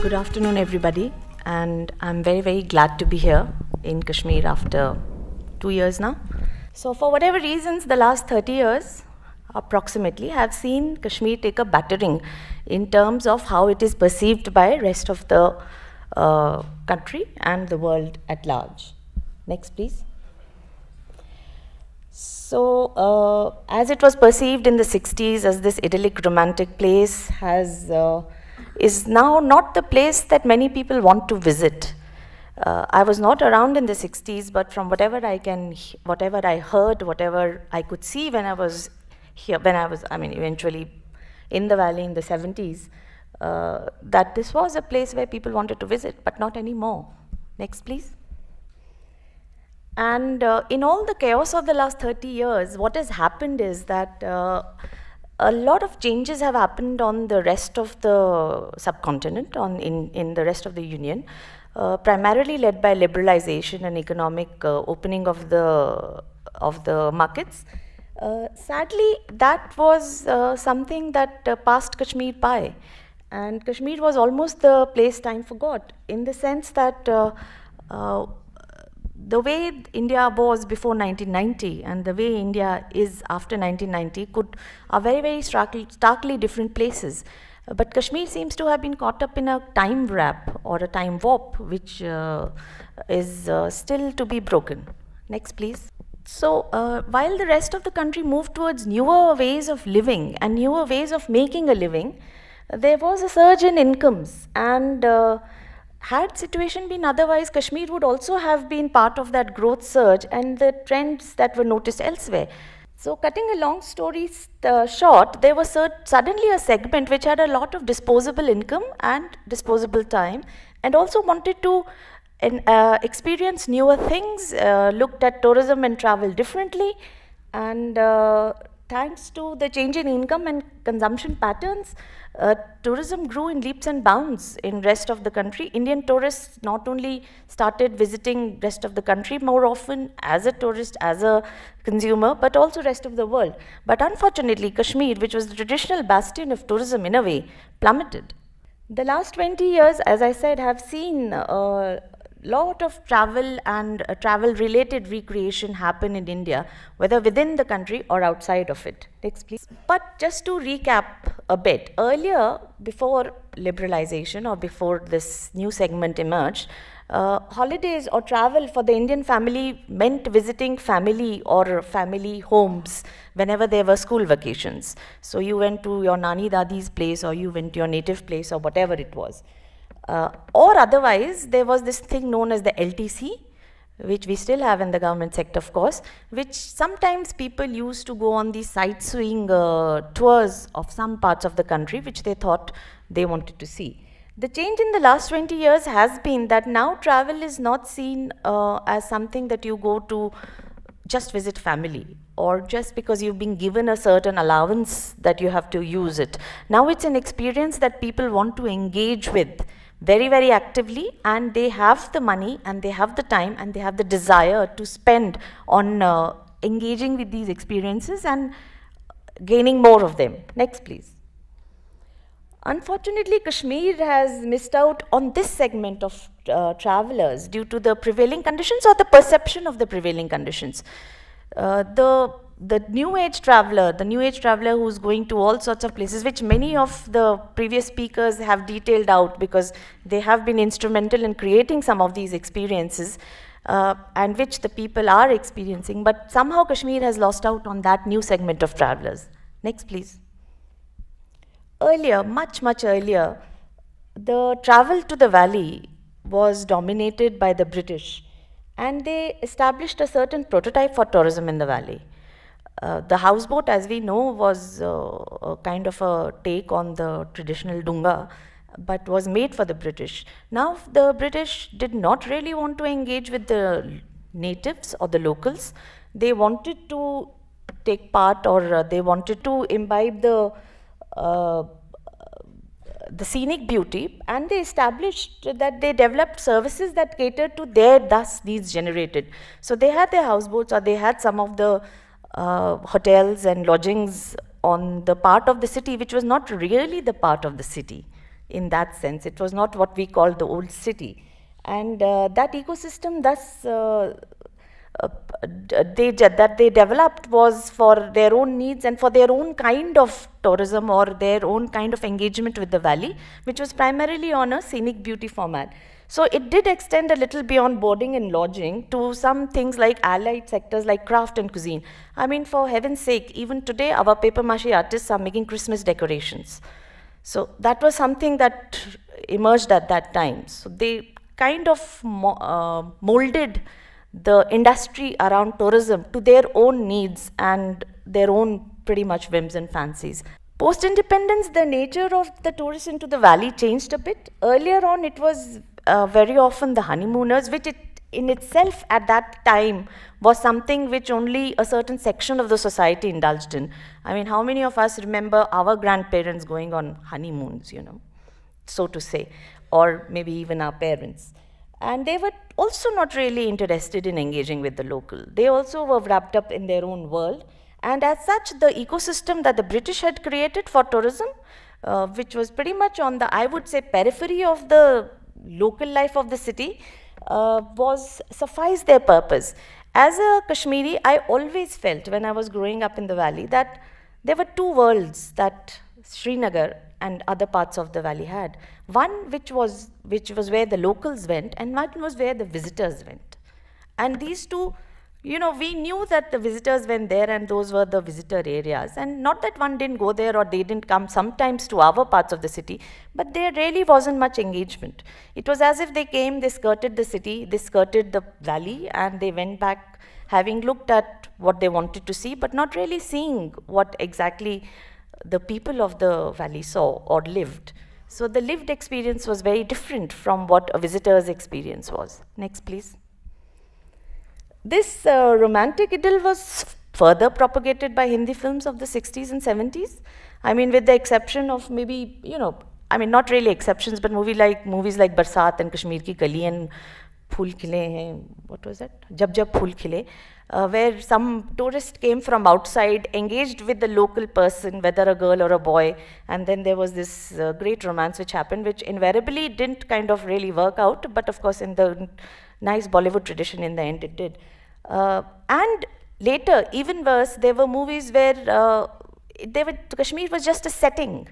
Good afternoon, everybody, and I'm very, very glad to be here in Kashmir after 2 years now. So, for whatever reasons, the last 30 years approximately have seen Kashmir take a battering in terms of how it is perceived by rest of the country and the world at large. Next, please. So, as it was perceived in the 60s as this idyllic romantic place is now not the place that many people want to visit. I was not around in the 60s, but from whatever I heard, whatever I could see when I was here, eventually in the valley in the 70s, that this was a place where people wanted to visit, but not anymore. Next, please. And in all the chaos of the last 30 years, what has happened is that a lot of changes have happened on the rest of the subcontinent, in the rest of the Union, primarily led by liberalization and economic opening of the markets. Sadly, that was something that passed Kashmir by, and Kashmir was almost the place time forgot, in the sense that the way India was before 1990 and the way India is after 1990 are very, very starkly different places. But Kashmir seems to have been caught up in a time wrap or a time warp, which is still to be broken. Next, please. So, while the rest of the country moved towards newer ways of living and newer ways of making a living, there was a surge in incomes, and had situation been otherwise, Kashmir would also have been part of that growth surge and the trends that were noticed elsewhere. So, cutting a long story short, there was suddenly a segment which had a lot of disposable income and disposable time, and also wanted to experience newer things, looked at tourism and travel differently, and thanks to the change in income and consumption patterns, tourism grew in leaps and bounds in rest of the country. Indian tourists not only started visiting rest of the country more often as a tourist, as a consumer, but also rest of the world. But unfortunately, Kashmir, which was the traditional bastion of tourism in a way, plummeted. The last 20 years, as I said, have seen lot of travel and travel related recreation happen in India, whether within the country or outside of it. Next, please. But just to recap a bit, earlier, before liberalization or before this new segment emerged, holidays or travel for the Indian family meant visiting family or family homes whenever there were school vacations. So you went to your Nani Dadi's place, or you went to your native place, or whatever it was. Or otherwise, there was this thing known as the LTC, which we still have in the government sector, of course, which sometimes people used to go on these sightseeing tours of some parts of the country, which they thought they wanted to see. The change in the last 20 years has been that now travel is not seen as something that you go to just visit family, or just because you've been given a certain allowance that you have to use it. Now it's an experience that people want to engage with very, very actively, and they have the money and they have the time and they have the desire to spend on engaging with these experiences and gaining more of them. Next, please. Unfortunately, Kashmir has missed out on this segment of travelers due to the prevailing conditions or the perception of the prevailing conditions. The new age traveler who's going to all sorts of places, which many of the previous speakers have detailed out because they have been instrumental in creating some of these experiences, and which the people are experiencing, but somehow Kashmir has lost out on that new segment of travelers. Next, please. Earlier, much earlier, the travel to the valley was dominated by the British, and they established a certain prototype for tourism in the valley. The houseboat, as we know, was a kind of a take on the traditional dunga, but was made for the British. Now, the British did not really want to engage with the natives or the locals. They wanted to take part, or they wanted to imbibe the scenic beauty, and they established that they developed services that catered to their needs generated. So they had their houseboats, or they had some of the hotels and lodgings on the part of the city which was not really the part of the city. in that sense. It was not what we call the old city. And that ecosystem thus that they developed was for their own needs and for their own kind of tourism or their own kind of engagement with the valley, which was primarily on a scenic beauty format. So it did extend a little beyond boarding and lodging to some things like allied sectors like craft and cuisine. I mean, for heaven's sake, even today our paper mache artists are making Christmas decorations. So that was something that emerged at that time. So they kind of molded the industry around tourism to their own needs and their own pretty much whims and fancies. Post-independence, the nature of the tourists into the valley changed a bit. Earlier on, it was very often the honeymooners, which in itself at that time was something which only a certain section of the society indulged in. I mean, how many of us remember our grandparents going on honeymoons, you know, so to say, or maybe even our parents? And they were also not really interested in engaging with the local. They also were wrapped up in their own world. And as such, the ecosystem that the British had created for tourism, which was pretty much on the, I would say, periphery of the local life of the city, was sufficed their purpose. As a Kashmiri, I always felt when I was growing up in the valley that there were two worlds that Srinagar and other parts of the valley had. One which was where the locals went, and one was where the visitors went. And these two, you know, we knew that the visitors went there and those were the visitor areas. And not that one didn't go there or they didn't come sometimes to our parts of the city, but there really wasn't much engagement. It was as if they came, they skirted the city, they skirted the valley, and they went back having looked at what they wanted to see, but not really seeing what exactly the people of the valley saw or lived. So the lived experience was very different from what a visitor's experience was. Next, please. This romantic idyll was further propagated by Hindi films of the 60s and 70s. I mean, with the exception of maybe, you know, I mean, not really exceptions, but movies like Barsat and Kashmir Ki Kali and Phool Khile Hain, what was that? Jab Jab Phool Khile, where some tourist came from outside, engaged with the local person, whether a girl or a boy, and then there was this great romance which happened, which invariably didn't kind of really work out, but of course in the nice Bollywood tradition in the end it did. And later, even worse, there were movies where Kashmir was just a setting.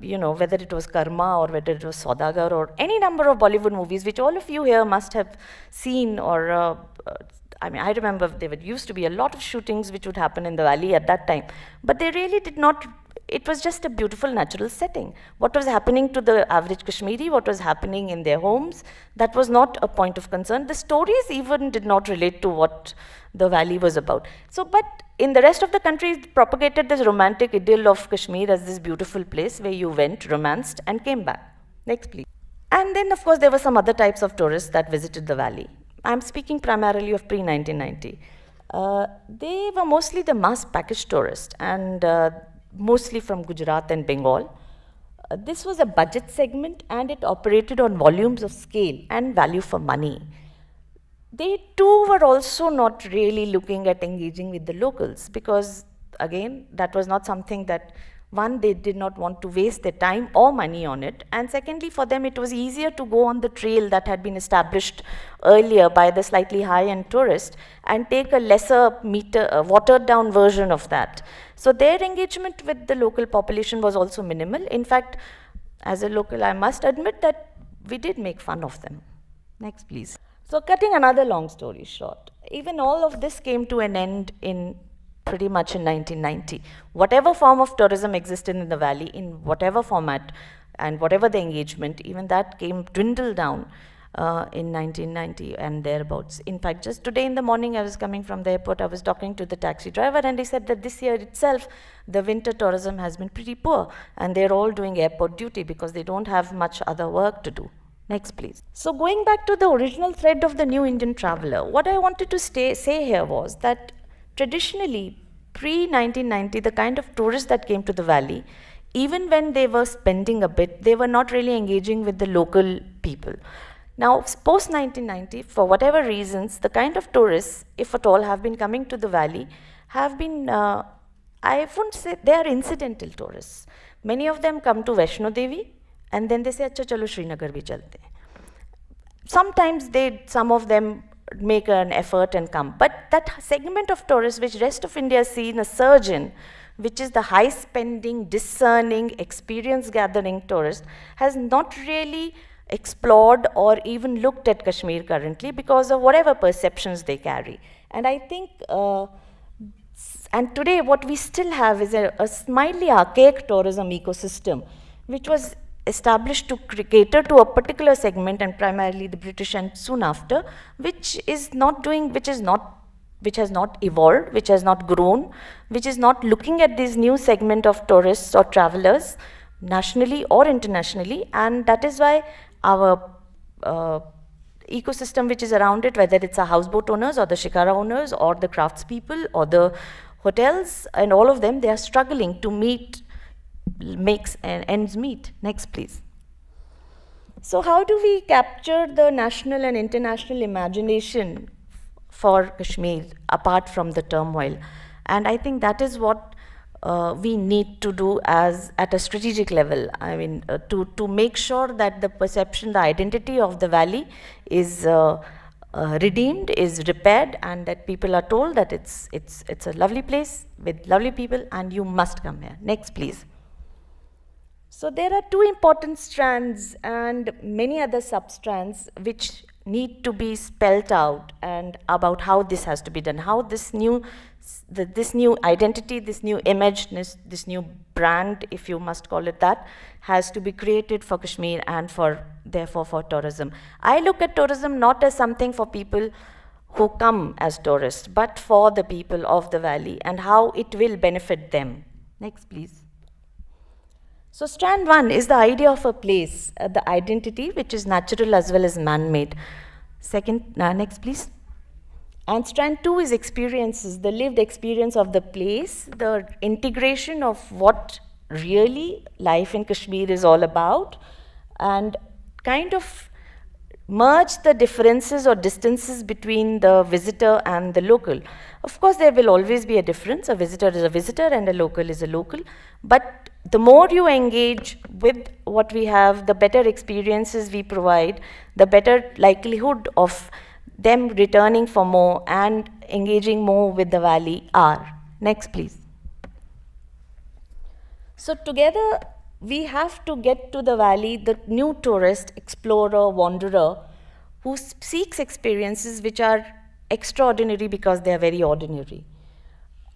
You know, whether it was Karma or whether it was Saudagar or any number of Bollywood movies, which all of you here must have seen or I mean, I remember there used to be a lot of shootings which would happen in the valley at that time, but they really did not, it was just a beautiful natural setting. What was happening to the average Kashmiri, what was happening in their homes, that was not a point of concern. The stories even did not relate to what the valley was about. So, but in the rest of the country, it propagated this romantic idyll of Kashmir as this beautiful place where you went, romanced, and came back. Next, please. And then, of course, there were some other types of tourists that visited the valley. I'm speaking primarily of pre-1990. They were mostly the mass package tourists and mostly from Gujarat and Bengal. This was a budget segment and it operated on volumes of scale and value for money. They too were also not really looking at engaging with the locals because, again, that was not something that, one, they did not want to waste their time or money on it, and secondly, for them it was easier to go on the trail that had been established earlier by the slightly high-end tourist and take a lesser watered down version of that. So their engagement with the local population was also minimal. In fact, as a local, I must admit that we did make fun of them. Next, please. So cutting another long story short, even all of this came to an end in pretty much in 1990. Whatever form of tourism existed in the valley, in whatever format and whatever the engagement, even that dwindled down in 1990 and thereabouts. In fact, just today in the morning I was coming from the airport, I was talking to the taxi driver and he said that this year itself, the winter tourism has been pretty poor and they're all doing airport duty because they don't have much other work to do. Next, please. So going back to the original thread of the New Indian Traveller, what I wanted to say here was that traditionally, pre-1990, the kind of tourists that came to the valley, even when they were spending a bit, they were not really engaging with the local people. Now, post-1990, for whatever reasons, the kind of tourists, if at all, have been coming to the valley, have been I wouldn't say they are incidental tourists. Many of them come to Vaishno Devi and then they say, "Acha, chalo Srinagar bhi chalte hain." Sometimes some of them make an effort and come. But that segment of tourists which rest of India has seen a surge in, which is the high spending, discerning, experience gathering tourist, has not really explored or even looked at Kashmir currently because of whatever perceptions they carry. And I think, and today what we still have is a slightly archaic tourism ecosystem, which was established to cater to a particular segment, and primarily the British and soon after, which has not evolved, which has not grown, which is not looking at this new segment of tourists or travelers nationally or internationally. And that is why our ecosystem which is around it, whether it's the houseboat owners or the shikara owners or the craftspeople or the hotels and all of them, they are struggling to makes ends meet. Next, please. So how do we capture the national and international imagination for Kashmir apart from the turmoil? And I think that is what we need to do at a strategic level. I mean, to make sure that the perception, the identity of the valley is redeemed, is repaired, and that people are told that it's a lovely place with lovely people and you must come here. Next, please. So there are two important strands and many other sub-strands which need to be spelt out and about how this has to be done, how this new identity, this new image, this new brand, if you must call it that, has to be created for Kashmir and therefore for tourism. I look at tourism not as something for people who come as tourists, but for the people of the valley and how it will benefit them. Next, please. So strand one is the idea of a place, the identity, which is natural as well as man-made. Second, next please. And strand two is experiences, the lived experience of the place, the integration of what really life in Kashmir is all about, and kind of merge the differences or distances between the visitor and the local. Of course, there will always be a difference. A visitor is a visitor and a local is a local. But the more you engage with what we have, the better experiences we provide, the better likelihood of them returning for more and engaging more with the valley are. Next, please. So together, we have to get to the valley, the new tourist, explorer, wanderer, who seeks experiences which are extraordinary because they are very ordinary,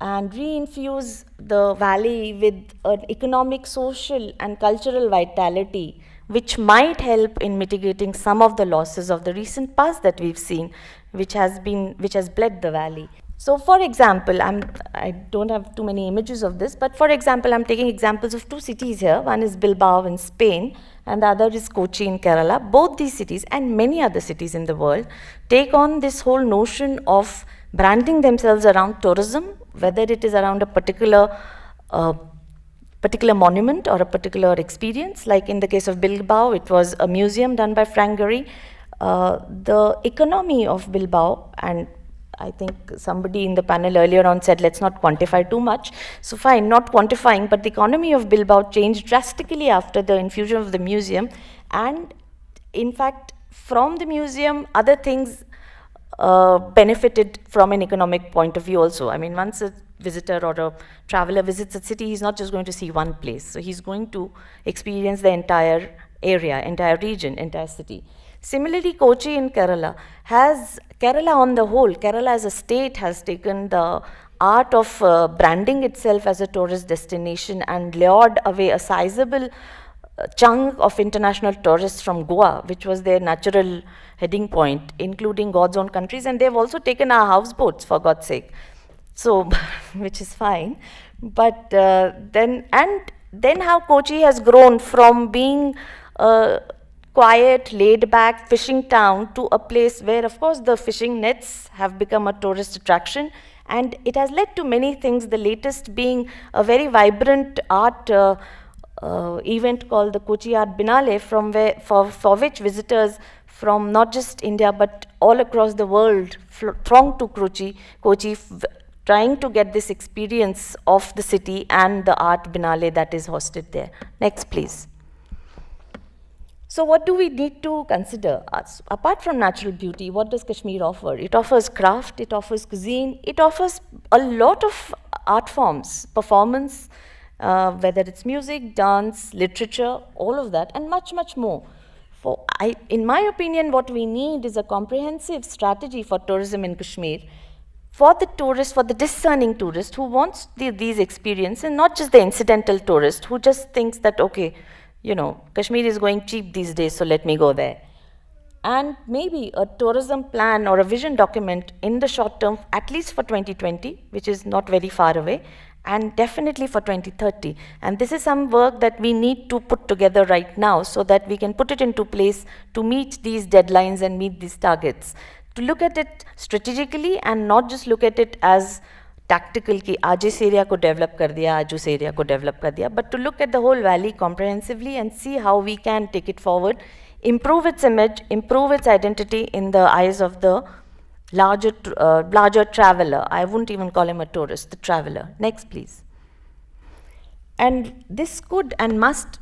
and reinfuse the valley with an economic, social, and cultural vitality which might help in mitigating some of the losses of the recent past that we've seen, which has bled the valley. So for example, I don't have too many images of this, but for example, I'm taking examples of two cities here. One is Bilbao in Spain, and the other is Kochi in Kerala. Both these cities and many other cities in the world take on this whole notion of branding themselves around tourism, whether it is around a particular monument or a particular experience. Like in the case of Bilbao, it was a museum done by Frank Gehry. The economy of Bilbao, and I think somebody in the panel earlier on said, let's not quantify too much. So fine, not quantifying, but the economy of Bilbao changed drastically after the infusion of the museum. And in fact, from the museum, other things benefited from an economic point of view also. I mean, once a visitor or a traveler visits a city, he's not just going to see one place. So he's going to experience the entire area, entire region, entire city. Similarly, Kochi in Kerala on the whole, Kerala as a state has taken the art of branding itself as a tourist destination and lured away a sizable chunk of international tourists from Goa, which was their natural heading point, including God's own countries. And they've also taken our houseboats, for God's sake. So, which is fine. But then how Kochi has grown from being quiet, laid-back fishing town to a place where, of course, the fishing nets have become a tourist attraction, and it has led to many things, the latest being a very vibrant art event called the Kochi Art Biennale, for which visitors from not just India but all across the world throng to Kochi trying to get this experience of the city and the art Binale that is hosted there. Next, please. So what do we need to consider? Apart from natural beauty, what does Kashmir offer? It offers craft, it offers cuisine, it offers a lot of art forms, performance, whether it's music, dance, literature, all of that, and much, much more. In my opinion, what we need is a comprehensive strategy for tourism in Kashmir, for the tourist, for the discerning tourist who wants these experiences, and not just the incidental tourist who just thinks that, okay, you know, Kashmir is going cheap these days, so let me go there. And maybe a tourism plan or a vision document in the short term, at least for 2020, which is not very far away, and definitely for 2030. And this is some work that we need to put together right now so that we can put it into place to meet these deadlines and meet these targets. To look at it strategically and not just look at it as tactical ki aaj is area ko develop kar diya, aaj us area ko develop kar diya, but to look at the whole valley comprehensively and see how we can take it forward, improve its image, improve its identity in the eyes of the larger traveler. I wouldn't even call him a tourist, the traveler. Next, please. And this could and must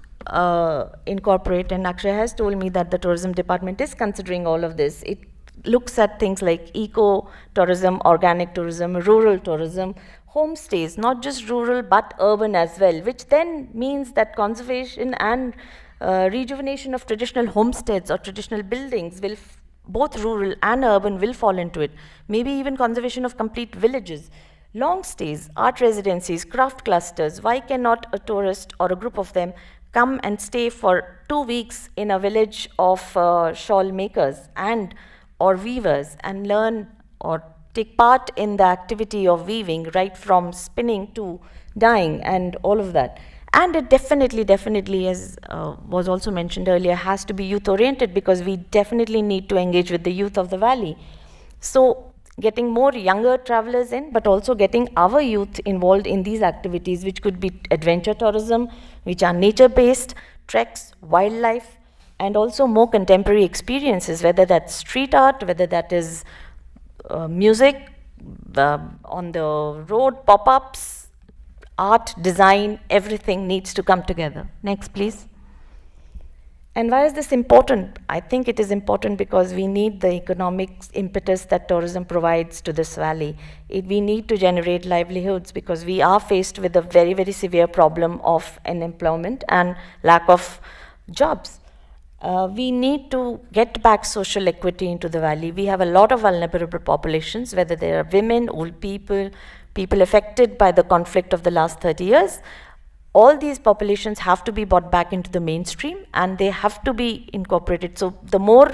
incorporate, and Akshay has told me that the tourism department is considering all of this. It looks at things like eco-tourism, organic tourism, rural tourism, homestays, not just rural but urban as well, which then means that conservation and rejuvenation of traditional homesteads or traditional buildings will, both rural and urban, will fall into it. Maybe even conservation of complete villages. Long stays, art residencies, craft clusters. Why cannot a tourist or a group of them come and stay for 2 weeks in a village of shawl makers and or weavers and learn or take part in the activity of weaving, right from spinning to dyeing and all of that. And it definitely, as was also mentioned earlier, has to be youth-oriented, because we definitely need to engage with the youth of the valley. So getting more younger travelers in, but also getting our youth involved in these activities, which could be adventure tourism, which are nature-based, treks, wildlife, and also more contemporary experiences, whether that's street art, whether that is music, on the road, pop-ups, art, design, everything needs to come together. Next, please. And why is this important? I think it is important because we need the economic impetus that tourism provides to this valley. We need to generate livelihoods, because we are faced with a very, very severe problem of unemployment and lack of jobs. We need to get back social equity into the valley. We have a lot of vulnerable populations, whether they are women, old people, people affected by the conflict of the last 30 years. All these populations have to be brought back into the mainstream, and they have to be incorporated. So the more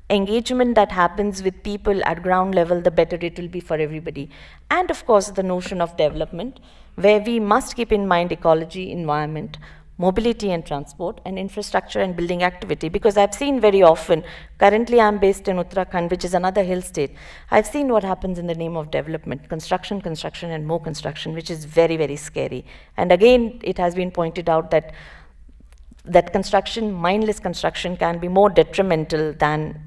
engagement that happens with people at ground level, the better it will be for everybody. And of course, the notion of development, where we must keep in mind ecology, environment, mobility and transport, and infrastructure and building activity. Because I've seen very often, currently I'm based in Uttarakhand, which is another hill state. I've seen what happens in the name of development, construction, and more construction, which is very, very scary. And again, it has been pointed out that construction, mindless construction, can be more detrimental than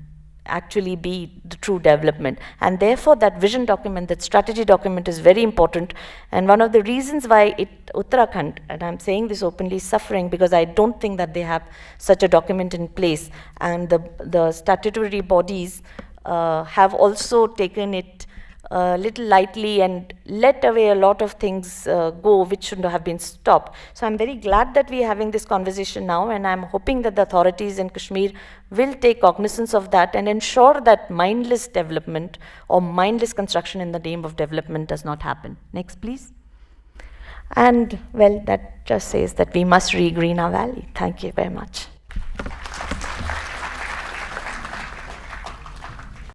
actually be the true development. And therefore that vision document, that strategy document, is very important. And one of the reasons why Uttarakhand, and I'm saying this openly, is suffering, because I don't think that they have such a document in place, and the statutory bodies have also taken it a little lightly and let away a lot of things go which shouldn't have been stopped. So I'm very glad that we're having this conversation now, and I'm hoping that the authorities in Kashmir will take cognizance of that and ensure that mindless development or mindless construction in the name of development does not happen. Next, please. And well, that just says that we must regreen our valley. Thank you very much.